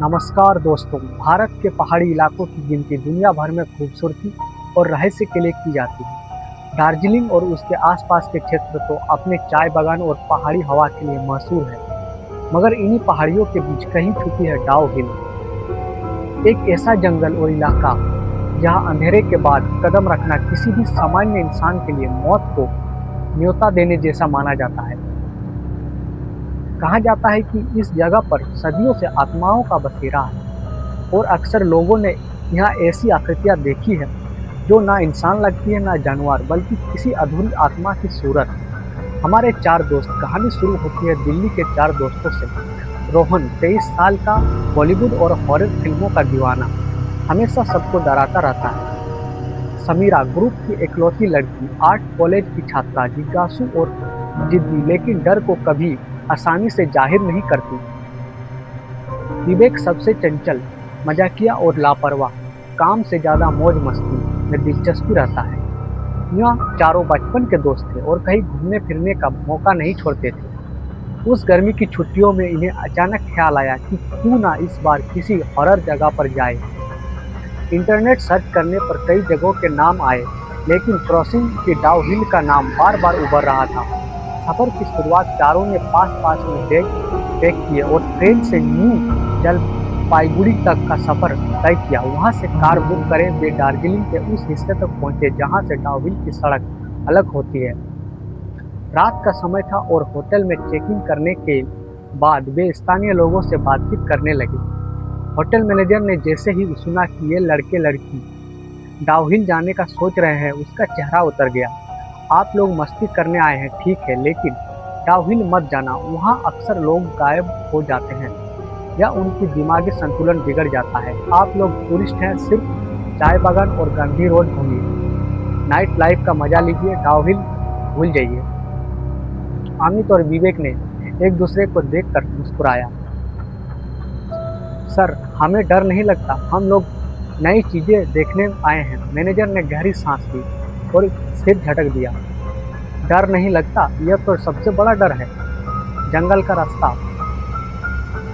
नमस्कार दोस्तों। भारत के पहाड़ी इलाकों की गिनती दुनिया भर में खूबसूरती और रहस्य के लिए की जाती है। दार्जिलिंग और उसके आसपास के क्षेत्र तो अपने चाय बागान और पहाड़ी हवा के लिए मशहूर है, मगर इन्हीं पहाड़ियों के बीच कहीं छुपी है डाउ हिल, एक ऐसा जंगल और इलाका जहां अंधेरे के बाद कदम रखना किसी भी सामान्य इंसान के लिए मौत को न्योता देने जैसा माना जाता है। कहा जाता है कि इस जगह पर सदियों से आत्माओं का बसेरा है और अक्सर लोगों ने यहाँ ऐसी आकृतियाँ देखी है जो ना इंसान लगती है ना जानवर, बल्कि किसी अधूरी आत्मा की सूरत। हमारे चार दोस्त कहानी शुरू होती है दिल्ली के चार दोस्तों से। रोहन 23 साल का, बॉलीवुड और हॉरर फिल्मों का दीवाना, हमेशा सबको डराता रहता है। समीरा ग्रुप की इकलौती लड़की, आर्ट कॉलेज की छात्रा, जिज्ञासु और जिद्दी, लेकिन डर को कभी आसानी से जाहिर नहीं करती। विवेक सबसे चंचल, मजाकिया और लापरवाह, काम से ज्यादा मौज मस्ती में दिलचस्पी रहता है। यह चारों बचपन के दोस्त थे और कहीं घूमने फिरने का मौका नहीं छोड़ते थे। उस गर्मी की छुट्टियों में इन्हें अचानक ख्याल आया कि क्यों ना इस बार किसी हॉरर जगह पर जाए। इंटरनेट सर्च करने पर कई जगहों के नाम आए, लेकिन क्रॉसिंग की डाउ हिल का नाम बार बार उभर रहा था। सफर की शुरुआत चारों ने पास में बैग पैक किए और ट्रेन से न्यू जलपाईगुड़ी तक का सफर तय किया। वहां से कार बुक करे वे दार्जिलिंग के उस हिस्से तक पहुंचे जहां से डाउ हिल की सड़क अलग होती है। रात का समय था और होटल में चेक इन करने के बाद वे स्थानीय लोगों से बातचीत करने लगे। होटल मैनेजर ने जैसे ही सुना कि ये लड़के लड़की डाउ हिल जाने का सोच रहे हैं, उसका चेहरा उतर गया। आप लोग मस्ती करने आए हैं ठीक है, लेकिन डाउ हिल मत जाना, वहाँ अक्सर लोग गायब हो जाते हैं या उनकी दिमागी संतुलन बिगड़ जाता है। आप लोग टूरिस्ट हैं, सिर्फ चाय बागान और गांधी रोड घूमिए, नाइट लाइफ का मजा लीजिए, डाउ हिल भूल जाइए। अमित और विवेक ने एक दूसरे को देखकर मुस्कुराया। सर, हमें डर नहीं लगता, हम लोग नई चीजें देखने आए हैं। मैनेजर ने गहरी सांस ली और सिर झटक दिया। डर नहीं लगता, यह तो सबसे बड़ा डर है, जंगल का रास्ता।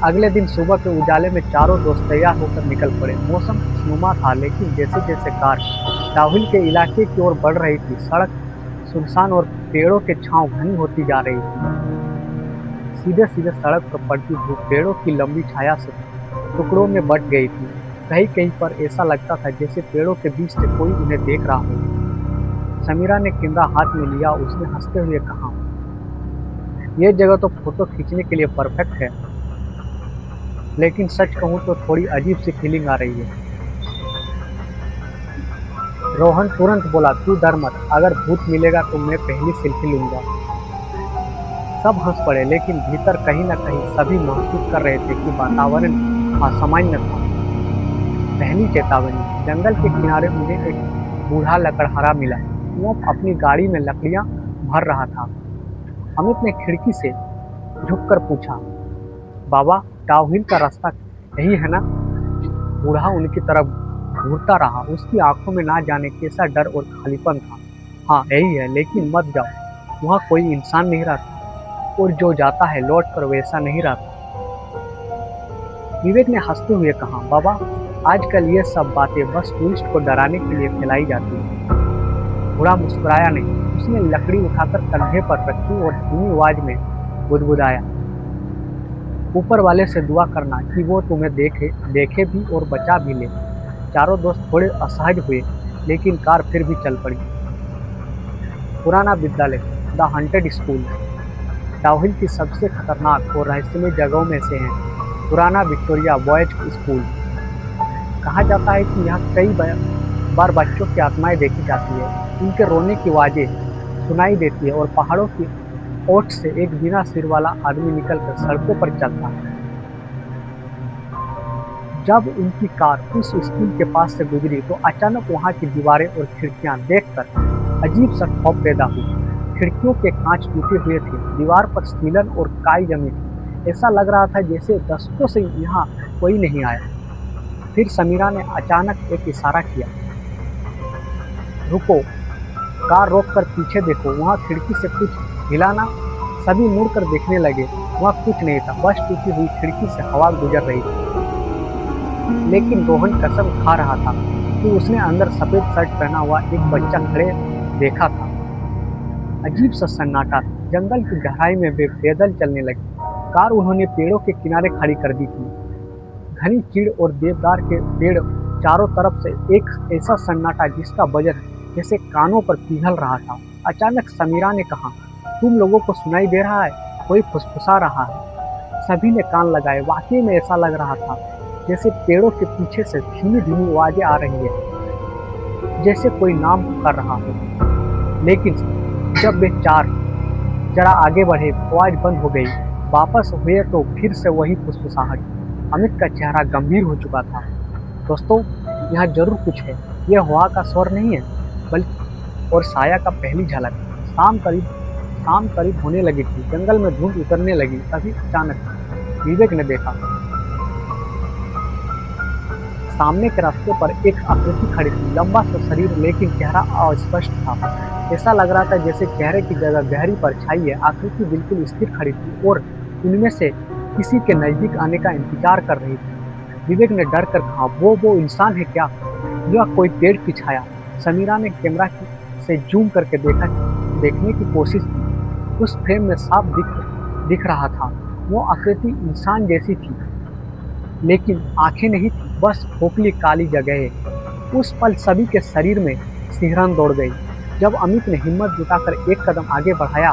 अगले दिन सुबह के उजाले में चारों दोस्त तैयार होकर निकल पड़े। मौसम खुशनुमा था, लेकिन जैसे जैसे कार डाउ हिल के इलाके की ओर बढ़ रही थी, सड़क सुनसान और पेड़ों के छांव घनी होती जा रही थी। सीधे सीधे सड़क पर पड़ती धूप पेड़ों की लंबी छाया से टुकड़ों में बट गई थी। कहीं कहीं पर ऐसा लगता था जैसे पेड़ों के बीच से कोई उन्हें देख रहा हो। समीरा ने कैमरा हाथ में लिया, उसने हंसते हुए कहा, यह जगह तो फोटो खींचने के लिए परफेक्ट है, लेकिन सच कहूँ तो थोड़ी अजीब सी फीलिंग आ रही है। रोहन तुरंत बोला, तू डर मत, अगर भूत मिलेगा तो मैं पहली सेल्फी लूंगा। सब हंस पड़े, लेकिन भीतर कहीं न कहीं सभी महसूस कर रहे थे कि वातावरण असामान्य था। पहली चेतावनी, जंगल के किनारे उन्हें एक बूढ़ा लकड़हारा मिला। वो अपनी गाड़ी में लकड़ियां भर रहा था। अमित ने खिड़की से झुककर पूछा, बाबा, डाउ हिल का रास्ता यही है ना? बूढ़ा उनकी तरफ घूरता रहा, उसकी आंखों में ना जाने कैसा डर और खालीपन था। हाँ, यही है, लेकिन मत जाओ, वहाँ कोई इंसान नहीं रहता और जो जाता है लौट कर वैसा नहीं रहता। विवेक ने हंसते हुए कहा, बाबा, आजकल ये सब बातें बस टूरिस्ट को डराने के लिए फैलाई जाती है। बूढ़ा मुस्कुराया नहीं, उसने लकड़ी उठाकर कंधे पर रखी और धीमी आवाज में गुदगुदाया, ऊपर वाले से दुआ करना कि वो तुम्हें देखे भी और बचा भी ले। चारों दोस्त थोड़े असहज हुए, लेकिन कार फिर भी चल पड़ी। पुराना विद्यालय, द हंटेड स्कूल, डाउ हिल की सबसे खतरनाक और रहस्यमय जगहों में से है। पुराना विक्टोरिया बॉयज स्कूल। कहा जाता है कि यहाँ कई बार बच्चों की आत्माएं देखी जाती है, उनके रोने की आवाज़ें सुनाई देती है और पहाड़ों की ओट से एक बिना सिर वाला आदमी निकलकर सड़कों पर चलता है। जब उनकी कार उस स्कूल के पास से गुजरी तो अचानक वहां की दीवारें और खिड़कियां देखकर अजीब सा खौफ पैदा हुआ। खिड़कियों के कांच टूटे हुए थे, दीवार पर सीलन और काई जमी थी। ऐसा लग रहा था जैसे दशकों से यहाँ कोई नहीं आया। फिर समीरा ने अचानक एक इशारा किया, रुको, कार रोककर पीछे देखो, वहाँ खिड़की से कुछ हिला ना। सभी मुड़कर देखने लगे, वहाँ कुछ नहीं था, बस टूटी हुई खिड़की से हवा गुजर रही थी। लेकिन रोहन कसम खा रहा था कि उसने अंदर सफेद शर्ट पहना हुआ एक बच्चा खड़े देखा था। अजीब सा सन्नाटा था। जंगल की गहराई में वे पैदल चलने लगे। कार उन्होंने पेड़ों के किनारे खड़ी कर दी थी। घनी चीड़ और देवदार के पेड़ चारों तरफ से एक ऐसा सन्नाटा जिसका वजन जैसे कानों पर पिघल रहा था। अचानक समीरा ने कहा, तुम लोगों को सुनाई दे रहा है? कोई फुसफुसा रहा है। सभी ने कान लगाए। वाकई में ऐसा लग रहा था जैसे पेड़ों के पीछे से धीमी धीमी आवाजें आ रही है, जैसे कोई नाम पुकार रहा हो। लेकिन जब वे जरा आगे बढ़े, आवाज बंद हो गई। वापस हुए तो फिर से वही फुसफुसाहट। अमित का चेहरा गंभीर हो चुका था। दोस्तों, यहाँ जरूर कुछ है। यह हवा का स्वर नहीं है, बल्कि और साया का पहली झलक। शाम करीब होने लगी थी। जंगल में धुंध उतरने लगी। तभी अचानक विवेक ने देखा, सामने के रास्ते पर एक आकृति खड़ी थी। लंबा सा शरीर, लेकिन चेहरा अस्पष्ट था। ऐसा लग रहा था जैसे चेहरे की जगह गहरी परछाई है। आकृति बिल्कुल स्थिर खड़ी थी और उनमें से किसी के नजदीक आने का इंतजार कर रही थी। विवेक ने डर कर कहा, वो इंसान है क्या? यह कोई पेड़ की छाया। समीरा ने कैमरा से जूम करके देखने की कोशिश की। उस फ्रेम में साफ दिख रहा था। वो आकृति इंसान जैसी थी, लेकिन आंखें नहीं थी, बस खोखली काली जगह। उस पल सभी के शरीर में सिहरन दौड़ गई। जब अमित ने हिम्मत जुटाकर एक कदम आगे बढ़ाया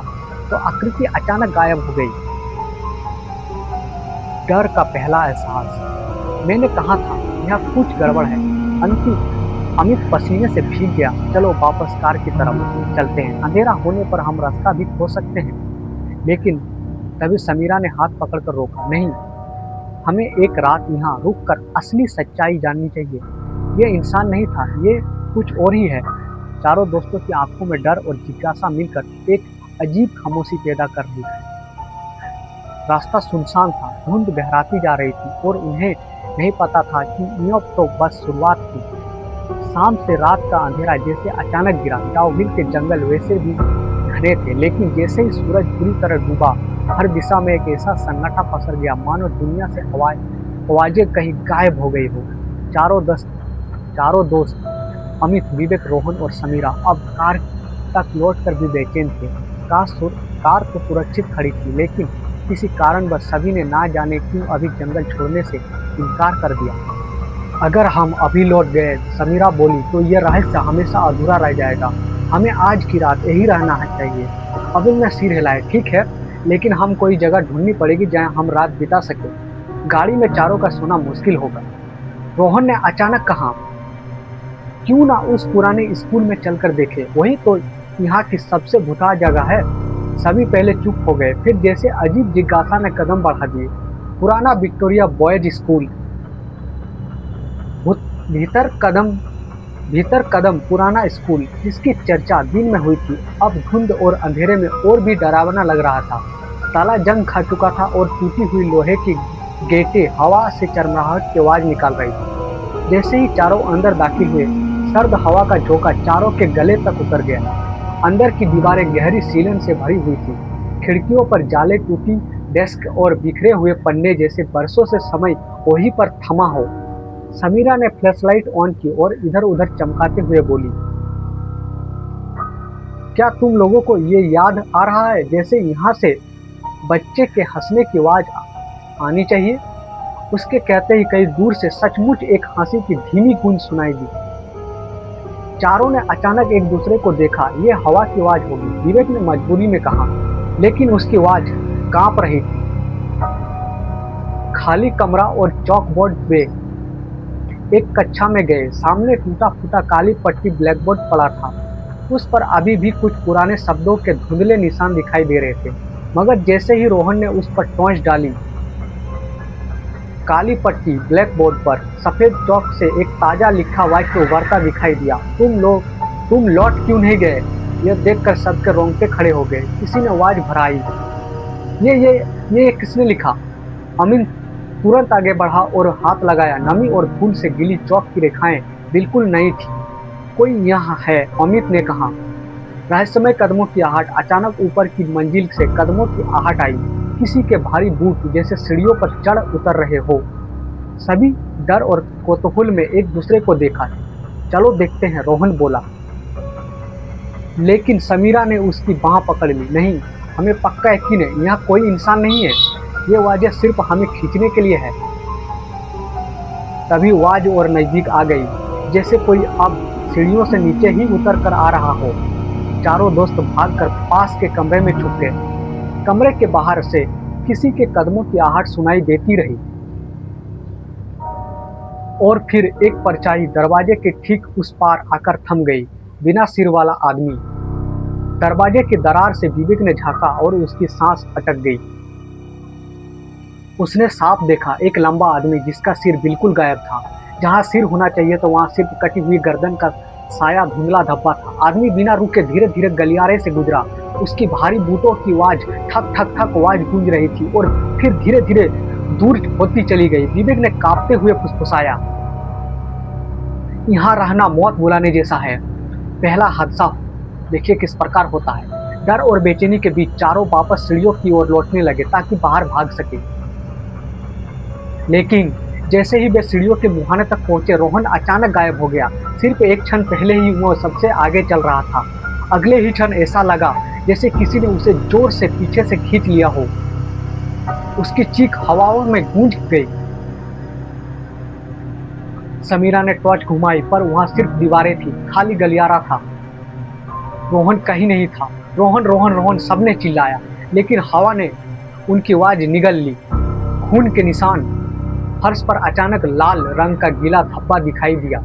तो आकृति अचानक गायब हो गई। डर का पहला एहसास। मैंने कहा था यह कुछ गड़बड़ है। अमित पसीने से भीग गया। चलो वापस कार की तरफ चलते हैं। अंधेरा होने पर हम रास्ता भी खो सकते हैं। लेकिन तभी समीरा ने हाथ पकड़कर रोका। नहीं, हमें एक रात यहाँ रुककर असली सच्चाई जाननी चाहिए। ये इंसान नहीं था, ये कुछ और ही है। चारों दोस्तों की आंखों में डर और जिज्ञासा मिलकर एक अजीब खामोशी पैदा कर दी। रास्ता सुनसान था। धुंध गहराती जा रही थी और उन्हें नहीं पता था कि यह तो बस शुरुआत थी। शाम से रात का अंधेरा जैसे अचानक गिरा। डाउहिल के जंगल वैसे भी घने थे, लेकिन जैसे ही सूरज पूरी तरह डूबा, हर दिशा में एक ऐसा सन्नाटा पसर गया मानो दुनिया से आवाजें कहीं गायब हो गई हो। चारों दोस्त अमित, विवेक, रोहन और समीरा अब कार तक लौटकर भी बेचैन थे। कार तो सुरक्षित खड़ी थी, लेकिन किसी कारणवश सभी ने ना जाने क्यों अभी जंगल छोड़ने से इनकार कर दिया। अगर हम अभी लौट गए, समीरा बोली, तो यह रहस्य हमेशा अधूरा रह जाएगा। हमें आज की रात यही रहना चाहिए। अमित ने सिर हिलाया। ठीक है, लेकिन हम कोई जगह ढूंढनी पड़ेगी जहां हम रात बिता सके। गाड़ी में चारों का सोना मुश्किल होगा। रोहन ने अचानक कहा, क्यों ना उस पुराने स्कूल में चलकर देखे, वही तो यहाँ की सबसे भुता जगह है। सभी पहले चुप हो गए, फिर जैसे अजीब जिज्ञासा ने कदम बढ़ा दिए। पुराना विक्टोरिया बॉयज स्कूल। भीतर कदम पुराना स्कूल जिसकी चर्चा दिन में हुई थी, अब धुंध और अंधेरे में और भी डरावना लग रहा था। ताला जंग खा चुका था और टूटी हुई लोहे की गेटें हवा से चरमराहट की आवाज निकाल रही थी। जैसे ही चारों अंदर दाखिल हुए, सर्द हवा का झोंका चारों के गले तक उतर गया। अंदर की दीवारें गहरी सीलन से भरी हुई थी। खिड़कियों पर जाले, टूटी डेस्क और बिखरे हुए पन्ने जैसे बरसों से समय वहीं पर थमा हो। समीरा ने फ्लैशलाइट ऑन की और इधर उधर चमकाते हुए बोली, क्या तुम लोगों को ये याद आ रहा है जैसे यहाँ से बच्चे के हंसने की आवाज आनी चाहिए? उसके कहते ही कहीं दूर से सचमुच एक हंसी की धीमी गूंज सुनाई दी। चारों ने अचानक एक दूसरे को देखा। ये हवा की आवाज होगी, विवेक ने मजबूरी में कहा, लेकिन उसकी आवाज कांप रही थी। खाली कमरा और चौक बोर्ड पे एक कक्षा में गए। सामने टूटा फूटा काली पट्टी ब्लैकबोर्ड पड़ा था। उस पर अभी भी कुछ पुराने शब्दों के धुंधले निशान दिखाई दे रहे थे, मगर जैसे ही रोहन ने उस पर टॉर्च डाली, काली पट्टी ब्लैकबोर्ड पर सफेद चौक से एक ताजा लिखा वाक्य उभरता दिखाई दिया, तुम लौट क्यों नहीं गए? यह देखकर सबके रोंगटे खड़े हो गए। किसी ने आवाज भराई, ये किसने लिखा? अमित तुरंत आगे बढ़ा और हाथ लगाया। नमी और धूल से गिली चौक की रेखाएं बिल्कुल नई थी। कोई यहाँ है, अमित ने कहा। रहस्यमय कदमों की आहट। अचानक ऊपर की मंजिल से कदमों की आहट आई, किसी के भारी बूट जैसे सीढ़ियों पर चढ़ उतर रहे हो। सभी डर और कौतूहल में एक दूसरे को देखा। चलो देखते हैं, रोहन बोला। लेकिन समीरा ने उसकी बांह पकड़ ली। नहीं, हमें पक्का यकीन है यहाँ कोई इंसान नहीं है। ये वाज़ सिर्फ हमें खींचने के लिए है। तभी वाज और नजदीक आ गई, जैसे कोई अब सीढ़ियों से नीचे ही उतर कर आ रहा हो। चारों दोस्त भागकर पास के कमरे में छुप गए। कमरे के बाहर से किसी के कदमों की आहट सुनाई देती रही और फिर एक परछाई दरवाजे के ठीक उस पार आकर थम गई। बिना सिर वाला आदमी। दरवाजे की दरार से विवेक ने झांका और उसकी सांस अटक गई। उसने साफ देखा एक लंबा आदमी जिसका सिर बिल्कुल गायब था। जहां सिर होना चाहिए तो वहां सिर्फ कटी हुई गर्दन का साया धुंधला धब्बा था। आदमी बिना रुके धीरे धीरे गलियारे से गुजरा। उसकी भारी बूटों की आवाज ठक ठक ठक आवाज गूंज रही थी और फिर धीरे धीरे दूर होती चली गई। विवेक ने कांपते हुए फुसफुसाया, यहाँ रहना मौत बुलाने जैसा है। पहला हादसा देखिए किस प्रकार होता है। डर और बेचैनी के बीच चारों वापस सीढ़ियों की ओर लौटने लगे ताकि बाहर भाग सके। लेकिन जैसे ही वे सीढ़ियों के मुहाने तक पहुंचे, रोहन अचानक गायब हो गया। सिर्फ एक क्षण पहले ही वो सबसे आगे चल रहा था। अगले ही क्षण ऐसा लगा जैसे किसी ने उसे जोर से पीछे से खींच लिया हो। उसकी चीख हवाओं में गूंज गई। समीरा ने टॉर्च घुमाई पर वहां सिर्फ दीवारें थी, खाली गलियारा था। रोहन कहीं नहीं था। रोहन रोहन रोहन सबने चिल्लाया, लेकिन हवा ने उनकी आवाज निगल ली। खून के निशान। फर्श पर अचानक लाल रंग का गीला धब्बा दिखाई दिया,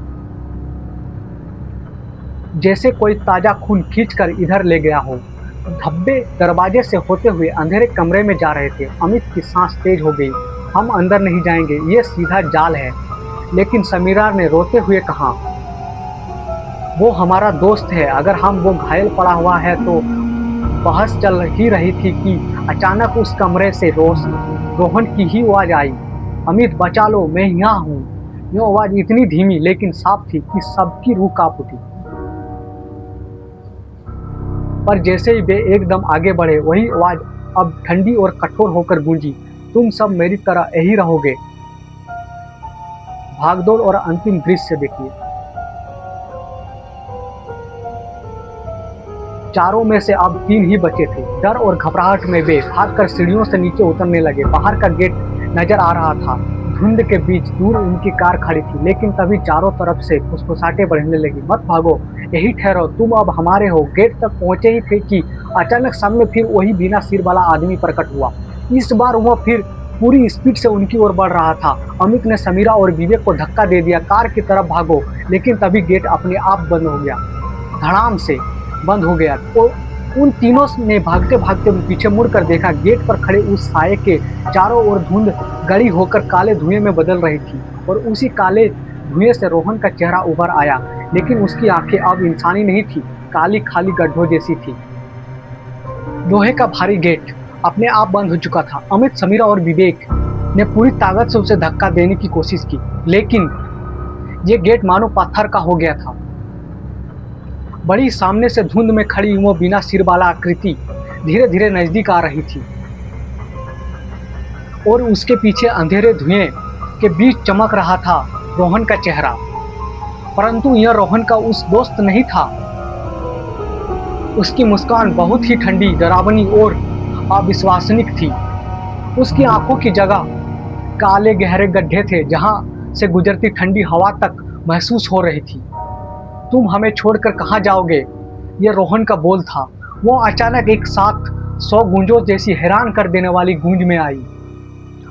जैसे कोई ताजा खून खींचकर इधर ले गया हो। धब्बे दरवाजे से होते हुए अंधेरे कमरे में जा रहे थे। अमित की सांस तेज हो गई। हम अंदर नहीं जाएंगे, ये सीधा जाल है। लेकिन समीरा ने रोते हुए कहा, वो हमारा दोस्त है। अगर वो घायल पड़ा हुआ है तो। बहस चल ही रही थी कि अचानक उस कमरे से रोहन की ही आवाज आई, अमित बचा लो, मैं यहाँ हूँ। यह आवाज इतनी धीमी लेकिन साफ थी कि सबकी रूह कांप उठी। पर जैसे ही वे एकदम आगे बढ़े, वही आवाज अब ठंडी और कठोर होकर गूंजी, तुम सब मेरी तरह यही रहोगे। भागदौड़ और अंतिम दृश्य देखिए। चारों में से अब 3 ही बचे थे। डर और घबराहट में वे भागकर सीढ़ियों से नीचे उतरने लगे। बाहर का गेट नजर आ रहा था। धुंध के बीच दूर उनकी कार खड़ी थी। लेकिन तभी चारों तरफ से फुसफुसाहटें बढ़ने लगी, मत भागो, यही ठहरो, तुम अब हमारे हो। गेट तक पहुंचे ही थे कि अचानक सामने फिर वही बिना सिर वाला आदमी प्रकट हुआ। इस बार वह फिर पूरी स्पीड से उनकी ओर बढ़ रहा था। अमित ने समीरा और विवेक को धक्का दे दिया, कार की तरफ भागो। लेकिन तभी गेट अपने आप बंद हो गया, धड़ाम से बंद हो गया। तो उन तीनों ने भागते भागते पीछे मुड़कर देखा। गेट पर खड़े उस साये के चारों ओर धुंध गड़ी होकर काले धुएं में बदल रही थी और उसी काले धुएं से रोहन का चेहरा उभर आया। लेकिन उसकी आंखें अब इंसानी नहीं थी, काली खाली गड्ढों जैसी थी। लोहे का भारी गेट अपने आप बंद हो चुका था। अमित, समीरा और विवेक ने पूरी ताकत से उसे धक्का देने की कोशिश की, लेकिन ये गेट मानो पत्थर का हो गया था। बड़ी सामने से धुंध में खड़ी वो बिना सिर वाला आकृति धीरे धीरे नजदीक आ रही थी और उसके पीछे अंधेरे धुएं के बीच चमक रहा था रोहन का चेहरा। परंतु यह रोहन का उस दोस्त नहीं था। उसकी मुस्कान बहुत ही ठंडी, डरावनी और अविश्वसनीय थी। उसकी आंखों की जगह काले गहरे गड्ढे थे जहां से गुजरती ठंडी हवा तक महसूस हो रही थी। तुम हमें छोड़कर कहाँ जाओगे? यह रोहन का बोल था। वो अचानक एक साथ 100 गूंजों जैसी हैरान कर देने वाली गूंज में आई।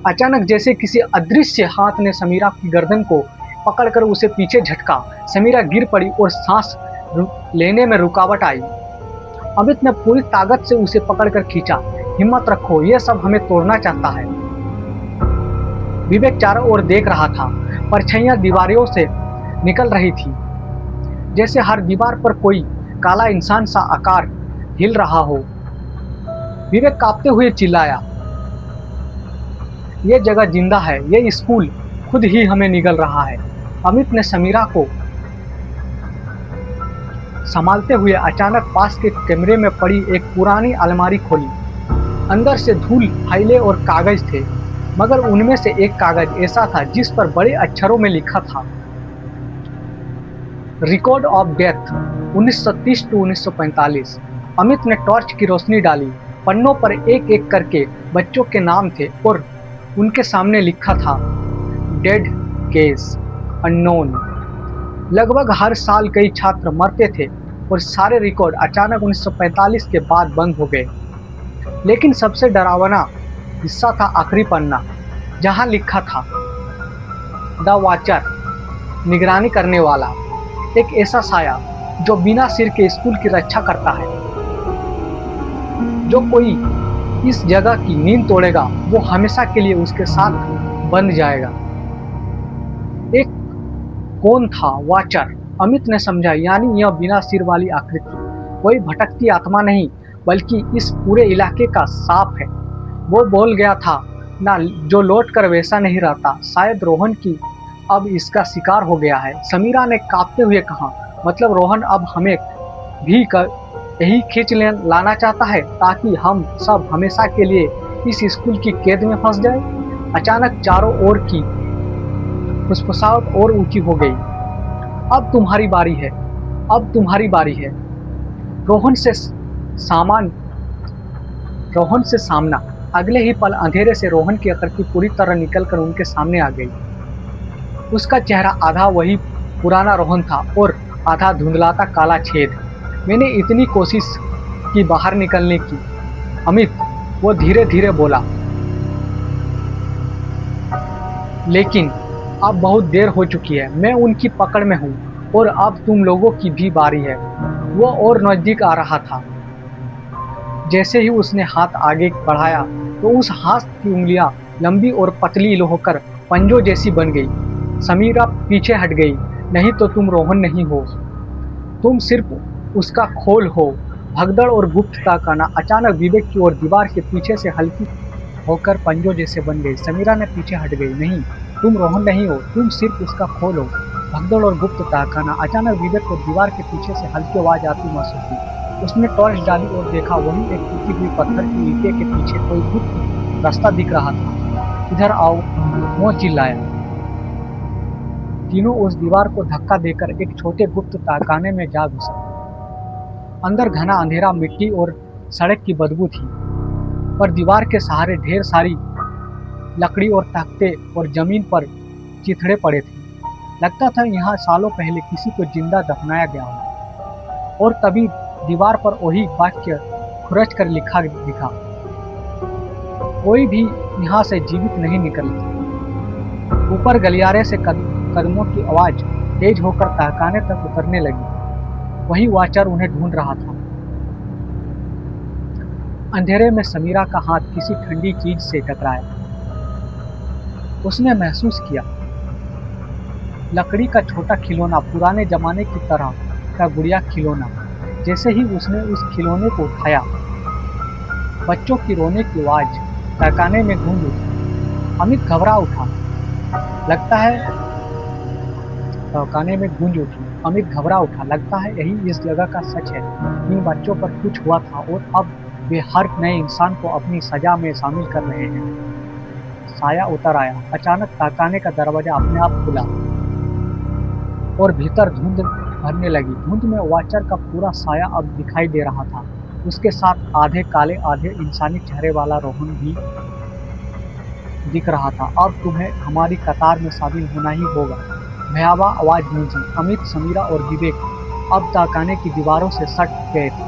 अचानक जैसे किसी अदृश्य हाथ ने समीरा की गर्दन को पकड़कर उसे पीछे झटका। समीरा गिर पड़ी और सांस लेने में रुकावट आई। अमित ने पूरी ताकत से उसे पकड़कर खींचा। हिम्मत रखो, यह सब हमें तोड़ना चाहता है। विवेक चारों ओर देख रहा था। परछाइयां दीवारों से निकल रही थी, जैसे हर दीवार पर कोई काला इंसान सा आकार हिल रहा हो। विवेक कांपते हुए चिल्लाया, यह जगह जिंदा है, यह स्कूल खुद ही हमें निगल रहा है। अमित ने समीरा को संभालते हुए अचानक पास के कमरे में पड़ी एक पुरानी अलमारी खोली। अंदर से धूल, फाइलें और कागज थे। मगर उनमें से एक कागज ऐसा था जिस पर बड़े अक्षरों में लिखा था, record of death 1930 to 1945। Amit ने टॉर्च की रोशनी डाली। पन्नों पर एक एक करके बच्चों के नाम थे और उनके सामने लिखा था, डेड केस अननोन। लगभग हर साल कई छात्र मरते थे और सारे रिकॉर्ड अचानक 1945 के बाद बंद हो गए। लेकिन सबसे डरावना हिस्सा था आखिरी पन्ना, जहां लिखा था, द वॉचर, निगरानी करने वाला, एक ऐसा साया जो बिना सिर के स्कूल की रक्षा करता है। जो कोई इस जगह की नींद तोड़ेगा वो हमेशा के लिए उसके साथ बंध जाएगा। एक कौन था वॉचर? अमित ने समझा, यानी यह बिना सिर वाली आकृति कोई भटकती आत्मा नहीं बल्कि इस पूरे इलाके का सांप है। वो बोल गया था ना, जो लौट कर वैसा नहीं रहता। शायद रोहन की अब इसका शिकार हो गया है। समीरा ने कांपते हुए कहा, मतलब रोहन अब हमें भी यही खींच लाना चाहता है ताकि हम सब हमेशा के लिए इस स्कूल की कैद में फंस जाए। अचानक चारों ओर की फुसफुसाहट और ऊंची हो गई। अब तुम्हारी बारी है, अब तुम्हारी बारी है। रोहन से सामना। अगले ही पल अंधेरे से रोहन की आकृति पूरी तरह निकलकर उनके सामने आ गई। उसका चेहरा आधा वही पुराना रोहन था और आधा धुंधलाता काला छेद। मैंने इतनी कोशिश की बाहर निकलने की, अमित, वो धीरे धीरे बोला, लेकिन अब बहुत देर हो चुकी है। मैं उनकी पकड़ में हूँ और अब तुम लोगों की भी बारी है। वो और नजदीक आ रहा था। जैसे ही उसने हाथ आगे बढ़ाया तो उस हाथ की उंगलियां लंबी और पतली होकर पंजों जैसी बन गई। समीरा पीछे हट गई। नहीं तो तुम रोहन नहीं हो, तुम सिर्फ उसका खोल हो। भगदड़ और गुप्त ताकाना अचानक विवेक की ओर दीवार के पीछे से हल्की होकर पंजों जैसे बन गई। समीरा ने पीछे हट गई। नहीं, तुम रोहन नहीं हो, तुम सिर्फ उसका खोल हो। भगदड़ और गुप्त ताकाना अचानक विवेक को दीवार के पीछे से हल्की आवाज आती महसूस हुई। उसने टॉर्च डाली और देखा, वहीं एक टूटी हुई पत्थर की ईंटे के पीछे कोई गुप्त रास्ता दिख रहा था। इधर आओ, वो चिल्लाया। तीनों उस दीवार को धक्का देकर एक छोटे गुप्त ताकाने में जा घुसे। अंदर घना अंधेरा, मिट्टी और सड़क की बदबू थी, पर दीवार के सहारे ढेर सारी लकड़ी और तख्ते और जमीन पर चिथड़े पड़े थे। लगता था यहाँ सालों पहले किसी को जिंदा दफनाया गया हो। और तभी दीवार पर वही वाक्य खुरच कर लिखा दिखा, कोई भी यहाँ से जीवित नहीं निकले। ऊपर गलियारे से कदमों की आवाज तेज होकर तहखाने तक उतरने लगी। वही वॉचर उन्हें ढूंढ रहा था। अंधेरे में समीरा का हाथ किसी ठंडी चीज से टकराया। उसने महसूस किया, लकड़ी का छोटा खिलौना, पुराने जमाने की तरह का गुड़िया खिलौना। जैसे ही उसने उस खिलौने को उठाया, बच्चों की रोने की आवाज तहखाने में गूंज उठी। अमित घबरा उठा। लगता है यही इस जगह का सच है। इन बच्चों पर कुछ हुआ था और अब वे हर नए इंसान को अपनी सजा में शामिल कर रहे हैं। साया उतर आया। अचानक तहखाने का दरवाजा अपने आप खुला और भीतर धुंध भरने लगी। धुंध में वॉचर का पूरा साया अब दिखाई दे रहा था। उसके साथ आधे काले आधे इंसानी चेहरे वाला रोहन भी दिख रहा था। अब तुम्हें हमारी कतार में शामिल होना ही होगा, भयावह आवाज गूंजी। अमित, समीरा और विवेक अब तहखाने की दीवारों से सट गए थे।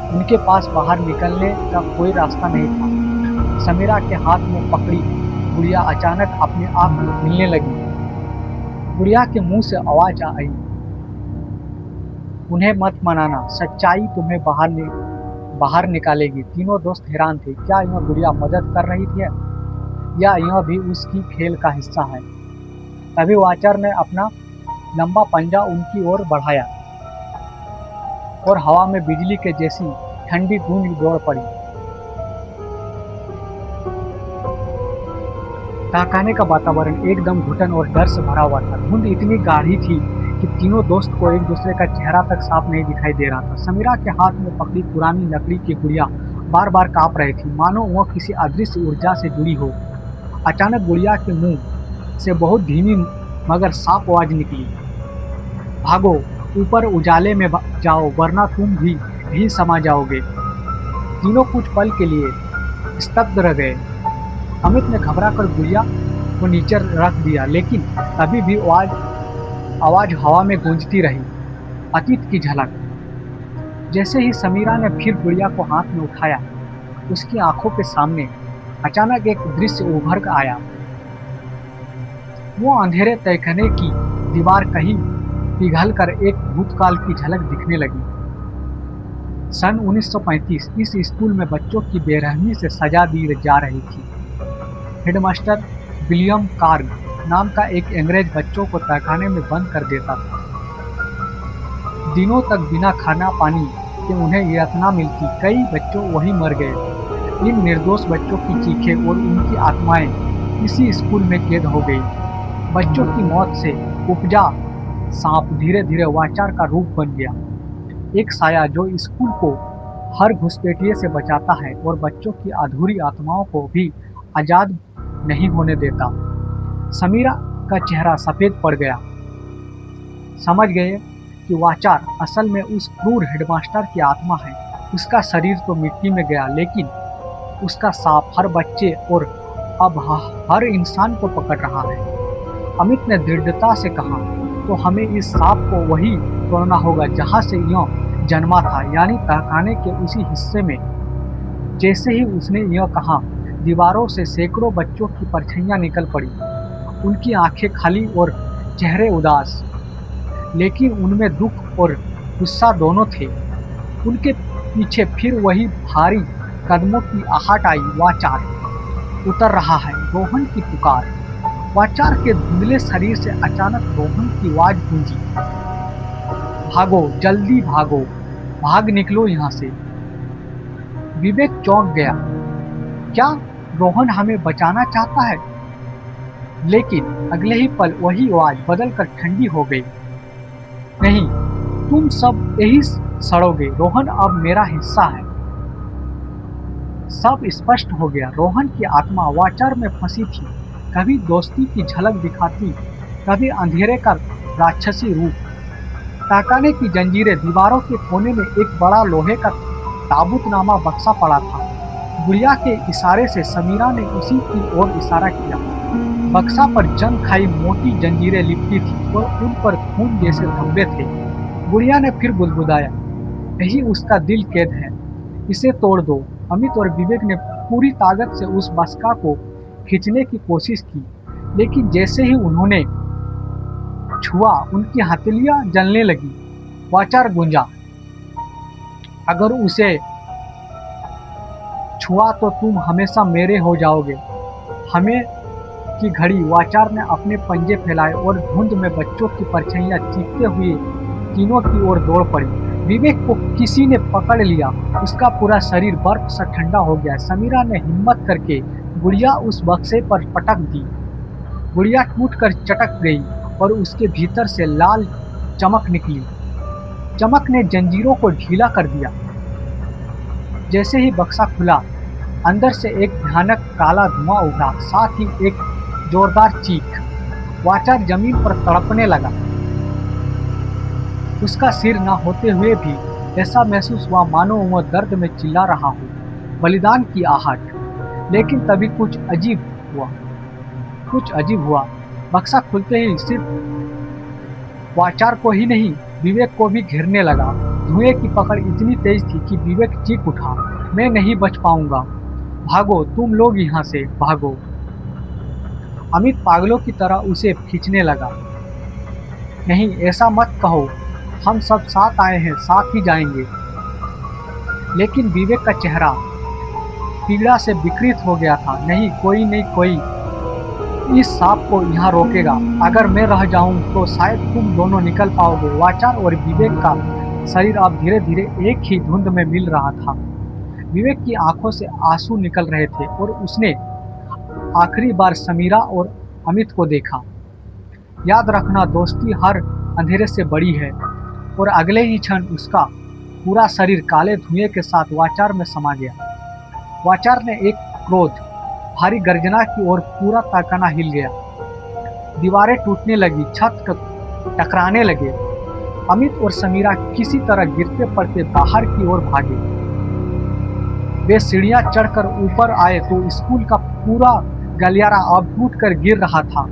उनके पास बाहर निकलने का कोई रास्ता नहीं था। समीरा के हाथ में पकड़ी गुड़िया अचानक अपने आप हिलने लगी। गुड़िया के मुंह से आवाज आई, उन्हें मत मनाना, सच्चाई तुम्हें बाहर निकालेगी। तीनों दोस्त हैरान थे। क्या यह गुड़िया मदद कर रही थी या यह भी उसकी खेल का हिस्सा है? तभी वॉचर ने अपना लंबा पंजा उनकी ओर बढ़ाया और हवा में बिजली के जैसी ठंडी गूंज दौड़ पड़ी। तहखाने का वातावरण एकदम घुटन और डर से भरा हुआ था। धुंध इतनी गाढ़ी थी कि तीनों दोस्त को एक दूसरे का चेहरा तक साफ नहीं दिखाई दे रहा था। समीरा के हाथ में पकड़ी पुरानी लकड़ी की गुड़िया बार बार कांप रही थी, मानो वह किसी अदृश्य ऊर्जा से जुड़ी हो। अचानक गुड़िया के मुंह से बहुत धीमी मगर साफ आवाज निकली, भागो, ऊपर उजाले में जाओ वरना तुम भी यहीं समा जाओगे। तीनों कुछ पल के लिए स्तब्ध रह गए। अमित ने घबराकर गुड़िया को नीचे रख दिया, लेकिन तभी भी आवाज हवा में गूंजती रही, अतीत की झलक। जैसे ही समीरा ने फिर गुड़िया को हाथ में उठाया, उसकी आंखों के सामने अचानक एक दृश्य उभर कर आया। वो अंधेरे तहखाने की दीवार कहीं पिघलकर एक भूतकाल की झलक दिखने लगी। सन 1935 इस स्कूल में बच्चों की बेरहमी से सजा दी जा रही थी। हेडमास्टर विलियम कार्ग नाम का एक अंग्रेज बच्चों को तहखाने में बंद कर देता था। दिनों तक बिना खाना पानी के उन्हें यातना मिलती। कई बच्चों वहीं मर गए। इन निर्दोष बच्चों की चीखें और उनकी आत्माएं इसी स्कूल में कैद हो गई। बच्चों की मौत से उपजा सांप धीरे धीरे वाचार का रूप बन गया, एक साया जो स्कूल को हर घुसपैठिए से बचाता है और बच्चों की अधूरी आत्माओं को भी आजाद नहीं होने देता। समीरा का चेहरा सफेद पड़ गया। समझ गए कि वाचार असल में उस क्रूर हेडमास्टर की आत्मा है। उसका शरीर तो मिट्टी में गया, लेकिन उसका सांप हर बच्चे और अब हर इंसान को पकड़ रहा है। अमित ने दृढ़ता से कहा, तो हमें इस सांप को वही तोड़ना होगा जहां से यह जन्मा था, यानी तहखाने के उसी हिस्से में। जैसे ही उसने यह कहा, दीवारों से सैकड़ों बच्चों की परछाइयां निकल पड़ी। उनकी आंखें खाली और चेहरे उदास, लेकिन उनमें दुख और गुस्सा दोनों थे। उनके पीछे फिर वही भारी कदमों की आहट आई। वाचार उतर रहा है, रोहन की पुकार। वाचार के धुंधले शरीर से अचानक रोहन की आवाज गूंजी, भागो, जल्दी भागो, भाग निकलो यहाँ से। विवेक चौंक गया। क्या रोहन हमें बचाना चाहता है? लेकिन अगले ही पल वही आवाज बदलकर ठंडी हो गई, नहीं, तुम सब यही सड़ोगे। रोहन अब मेरा हिस्सा है। सब स्पष्ट हो गया। रोहन की आत्मा वाचार में फंसी थी, कभी दोस्ती की झलक दिखाती, कभी अंधेरे का राक्षसी रूप। तहखाने की जंजीरें, दीवारों के कोने में एक बड़ा लोहे का ताबूतनामा बक्सा पड़ा था। गुड़िया के इशारे से समीरा ने उसी की ओर इशारा किया। बक्सा पर जंग खाई मोटी जंजीरें लिपटी थी और उन पर खून जैसे धब्बे थे। गुड़िया ने फिर बुदबुदाया, यही उसका दिल कैद है, इसे तोड़ दो। अमित और विवेक ने पूरी ताकत से उस बक्सा को खींचने की कोशिश की, लेकिन जैसे ही उन्होंने छुआ, उनकी हथेलियां जलने लगी। वाचार गूंजा, अगर उसे छुआ तो तुम हमेशा मेरे हो जाओगे। हमें की घड़ी। वाचार ने अपने पंजे फैलाए और धुंध में बच्चों की परछाइयां चीखते हुए तीनों की ओर दौड़ पड़ी। विवेक को किसी ने पकड़ लिया, उसका पूरा शरीर बर्फ सा ठंडा हो गया। समीरा ने हिम्मत करके गुड़िया उस बक्से पर पटक दी। गुड़िया टूटकर चटक गई और उसके भीतर से लाल चमक निकली। चमक ने जंजीरों को ढीला कर दिया। जैसे ही बक्सा खुला, अंदर से एक भयानक काला धुआं उठा, साथ ही एक जोरदार चीख। वाचार जमीन पर तड़पने लगा। उसका सिर न होते हुए भी ऐसा महसूस हुआ मानो वह दर्द में चिल्ला रहा हो, बलिदान की आहट। लेकिन तभी कुछ अजीब हुआ। बक्सा खुलते ही सिर्फ वाचार को ही नहीं, विवेक को भी घेरने लगा। धुएं की पकड़ इतनी तेज थी कि विवेक चीख उठा, मैं नहीं बच पाऊंगा, भागो तुम लोग यहाँ से, भागो। अमित पागलों की तरह उसे खींचने लगा। नहीं, ऐसा मत कहो, हम सब साथ आए हैं, साथ ही जाएंगे। लेकिन विवेक का चेहरा पीड़ा से विकृत हो गया था। नहीं, कोई इस सांप को यहाँ रोकेगा। अगर मैं रह जाऊं तो शायद तुम दोनों निकल पाओगे। वाचार और विवेक का शरीर अब धीरे धीरे एक ही धुंध में मिल रहा था। विवेक की आंखों से आंसू निकल रहे थे और उसने आखिरी बार समीरा और अमित को देखा। याद रखना, दोस्ती हर अंधेरे से बड़ी है। और अगले ही क्षण उसका पूरा शरीर काले धुएं के साथ वाचार में समा गया। वाचार ने एक क्रोध भारी गर्जना की ओर पूरा तहखाना हिल गया। दीवारें टूटने लगी, छत टकराने लगे। अमित और समीरा किसी तरह गिरते पड़ते बाहर की ओर भागे। वे सीढ़ियां चढ़कर ऊपर आए तो स्कूल का पूरा गलियारा अब टूट कर गिर रहा था।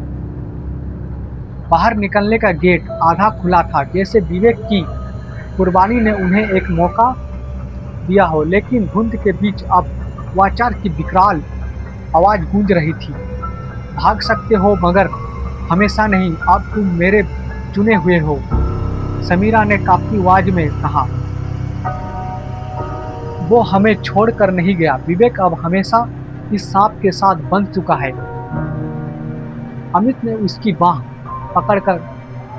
बाहर निकलने का गेट आधा खुला था, जैसे विवेक की कुर्बानी ने उन्हें एक मौका दिया हो। लेकिन धुंध के बीच अब वाचार की विकराल आवाज गूंज रही थी, भाग सकते हो मगर हमेशा नहीं, अब तुम मेरे चुने हुए हो। समीरा ने कांपती आवाज में कहा, वो हमें छोड़कर नहीं गया। विवेक अब हमेशा इस सांप के साथ बंध चुका है। अमित ने उसकी बाह पकड़कर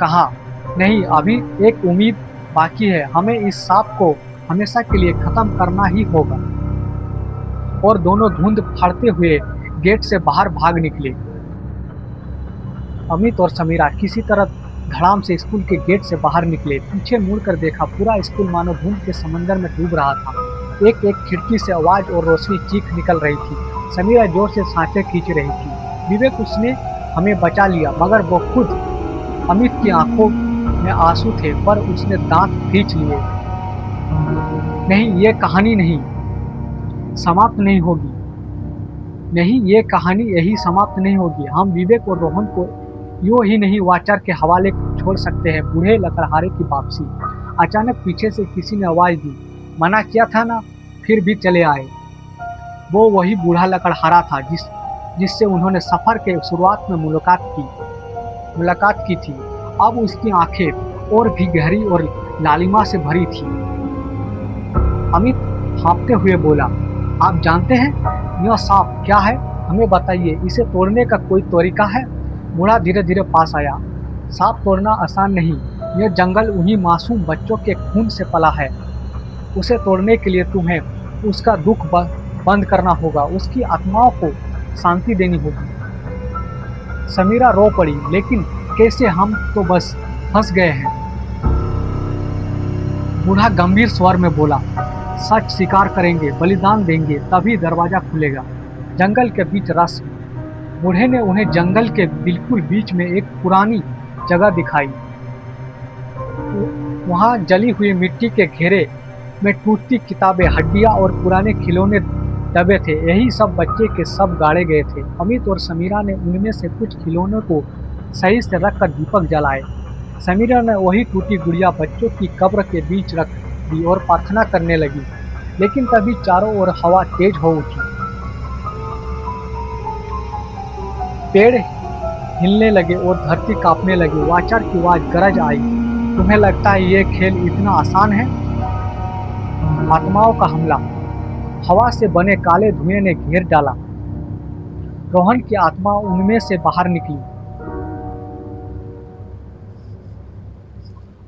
कहा, नहीं, अभी एक उम्मीद बाकी है। हमें इस सांप को हमेशा के लिए खत्म करना ही होगा। और दोनों धुंध फाड़ते हुए गेट से बाहर भाग निकले। अमित और समीरा किसी तरह धड़ाम से स्कूल के गेट से बाहर निकले। पीछे मुड़कर देखा, पूरा स्कूल मानो धुंध के समंदर में डूब रहा था। एक एक खिड़की से आवाज और रोशनी चीख निकल रही थी। समीरा जोर से सांसें खींच रही थी। विवेक, उसने हमें बचा लिया, मगर वो खुद। अमित की आंखों में आंसू थे, पर उसने दांत खींच लिए। नहीं, ये कहानी नहीं समाप्त नहीं होगी। नहीं, ये कहानी यही समाप्त नहीं होगी। हम विवेक और रोहन को यूं ही नहीं वाचार के हवाले छोड़ सकते हैं। बूढ़े लकड़हारे की वापसी। अचानक पीछे से किसी ने आवाज दी, मना किया था ना, फिर भी चले आए। वो वही बूढ़ा लकड़हारा था जिससे उन्होंने सफर के शुरुआत में मुलाकात की थी। अब उसकी आंखें और भी गहरी और लालिमा से भरी थी। अमित हाँफते हुए बोला, आप जानते हैं यह सांप क्या है? हमें बताइए, इसे तोड़ने का कोई तरीका है? बूढ़ा धीरे धीरे पास आया। सांप तोड़ना आसान नहीं। यह जंगल उन्हीं मासूम बच्चों के खून से पला है। उसे तोड़ने के लिए तुम्हें उसका दुख बंद करना होगा, उसकी आत्माओं को शांति देनी होगी। समीरा रो पड़ी, लेकिन कैसे? हम तो बस फंस गए हैं। बूढ़ा गंभीर स्वर में बोला, सच स्वीकार करेंगे, बलिदान देंगे, तभी दरवाजा खुलेगा। जंगल के बीच रास्ता। बूढ़े ने उन्हें जंगल के बिल्कुल बीच में एक पुरानी जगह दिखाई। वहां जली हुई मिट्टी के घेरे में टूटती किताबें, हड्डियां और पुराने खिलौने दबे थे। यही सब बच्चे के सब गाड़े गए थे। अमित और समीरा ने उनमें से कुछ खिलौनों को सही से रखकर दीपक जलाए। समीरा ने वही टूटी गुड़िया बच्चों की कब्र के बीच रख दी और प्रार्थना करने लगी। लेकिन तभी चारों ओर हवा तेज हो उठी। पेड़ हिलने लगे और धरती कांपने लगी। वाचार की आवाज गरज आई, तुम्हें लगता है ये खेल इतना आसान है? आत्माओं का हमला। हवा से बने काले धुएं ने घेर डाला। रोहन की आत्मा उनमें से बाहर निकली।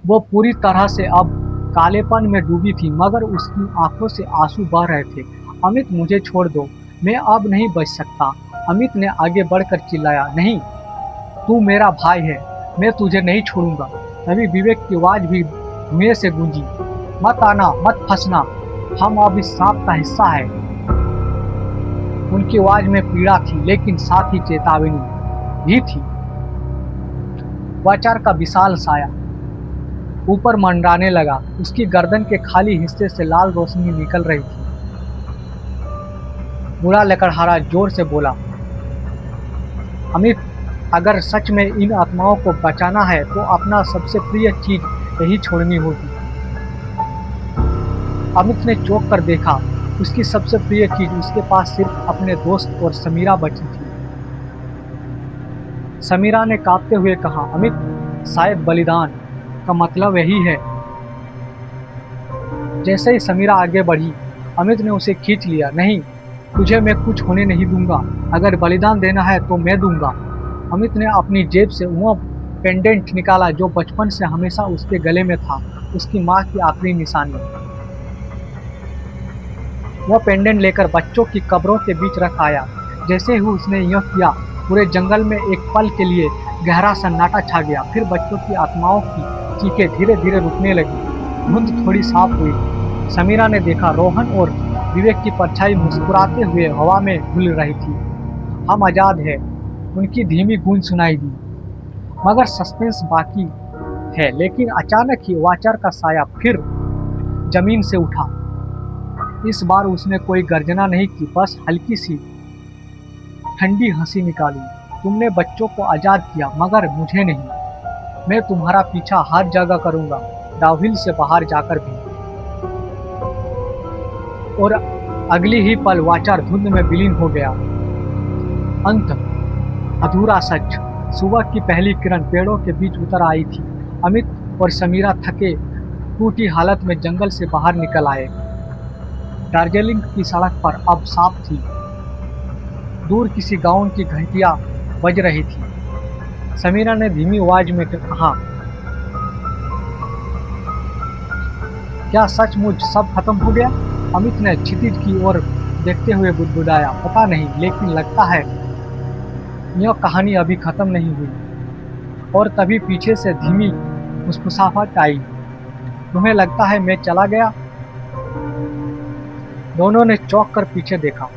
वो पूरी तरह से अब कालेपन में डूबी थी, मगर उसकी आंखों से आंसू बह रहे थे। अमित, मुझे छोड़ दो, मैं अब नहीं बच सकता। अमित ने आगे बढ़कर चिल्लाया, नहीं, तू मेरा भाई है, मैं तुझे नहीं छोड़ूंगा। तभी विवेक की आवाज भी धुएं से गूंजी, मत आना, मत फंसना, हम अब इस सांप का हिस्सा है। उनकी आवाज में पीड़ा थी, लेकिन साथ ही चेतावनी भी थी। वाचार का विशाल साया ऊपर मंडराने लगा। उसकी गर्दन के खाली हिस्से से लाल रोशनी निकल रही थी। बूढ़ा लकड़हारा जोर से बोला, अमित, अगर सच में इन आत्माओं को बचाना है तो अपना सबसे प्रिय चीज यही छोड़नी होगी। अमित ने चौंक कर देखा। उसकी सबसे प्रिय चीज उसके पास सिर्फ अपने दोस्त और समीरा बची थी। समीरा ने कांपते हुए कहा, अमित, शायद बलिदान का मतलब यही है। जैसे ही समीरा आगे बढ़ी, अमित ने उसे खींच लिया। नहीं, तुझे मैं कुछ होने नहीं दूंगा। अगर बलिदान देना है तो मैं दूंगा। अमित ने अपनी जेब से वह पेंडेंट निकाला जो बचपन से हमेशा उसके गले में था, उसकी माँ की आखिरी निशानी। वह पेंडेंट लेकर बच्चों की कब्रों के बीच रख आया। जैसे ही उसने यह किया, पूरे जंगल में एक पल के लिए गहरा सन्नाटा छा गया। फिर बच्चों की आत्माओं की चीखें धीरे धीरे रुकने लगी। धुंध थोड़ी साफ हुई। समीरा ने देखा, रोहन और विवेक की परछाई मुस्कुराते हुए हवा में घुल रही थी। हम आज़ाद हैं, उनकी धीमी गूंज सुनाई दी। मगर सस्पेंस बाकी है। लेकिन अचानक ही वाचर का साया फिर जमीन से उठा। इस बार उसने कोई गर्जना नहीं की, बस हल्की सी ठंडी हंसी निकाली। तुमने बच्चों को आज़ाद किया, मगर मुझे नहीं। मैं तुम्हारा पीछा हर जगह करूंगा, डाउहिल से बाहर जाकर भी। और अगली ही पल वाचर धुंध में विलीन हो गया। अंत, अधूरा सच। सुबह की पहली किरण पेड़ों के बीच उतर आई थी। अमित और समीरा थके टूटी हालत में जंगल से बाहर निकल आए। दार्जिलिंग की सड़क पर अब साफ थी। दूर किसी गांव की घंटियां बज रही थी। समीरा ने धीमी आवाज में कहा, क्या सचमुच सब खत्म हो गया? अमित ने क्षितिज की ओर देखते हुए बुदबुदाया, पता नहीं, लेकिन लगता है यह कहानी अभी खत्म नहीं हुई। और तभी पीछे से धीमी मुस्कुराहट आई। तुम्हें लगता है मैं चला गया? दोनों ने चौंक कर पीछे देखा,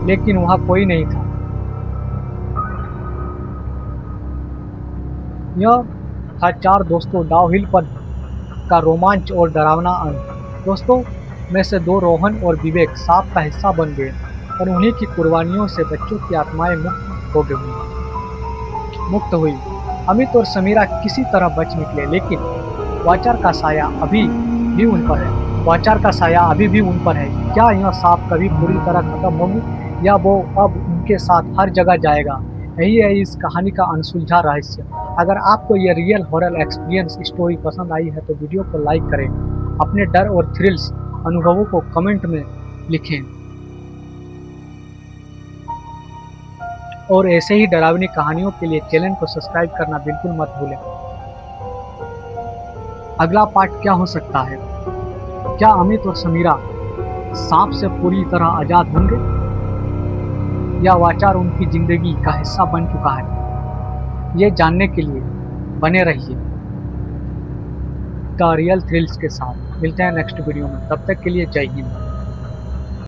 लेकिन वहां कोई नहीं था। यह था चार दोस्तों डाउहिल पर का रोमांच और डरावना अंत। दोस्तों में से दो, रोहन और विवेक, सांप का हिस्सा बन गए और उन्हीं की कुर्बानियों से बच्चों की आत्माएं मुक्त हुई। अमित और समीरा किसी तरह बच निकले, लेकिन वाचर का साया अभी भी उन पर है। वाचर का साया अभी भी उन पर है। क्या यह सांप कभी पूरी तरह खत्म होगी, या वो अब उनके साथ हर जगह जाएगा? यही है इस कहानी का अनसुलझा रहस्य। अगर आपको यह रियल हॉरर एक्सपीरियंस स्टोरी पसंद आई है तो वीडियो को लाइक करें, अपने डर और थ्रिल्स अनुभवों को कमेंट में लिखें, और ऐसे ही डरावनी कहानियों के लिए चैनल को सब्सक्राइब करना बिल्कुल मत भूलें। अगला पार्ट क्या हो सकता है? क्या अमित और समीरा सांप से पूरी तरह आजाद होंगे, या वाचर उनकी जिंदगी का हिस्सा बन चुका है? ये जानने के लिए बने रहिए द रियल थ्रिल्स के साथ। मिलते हैं नेक्स्ट वीडियो में, तब तक के लिए जय हिंद।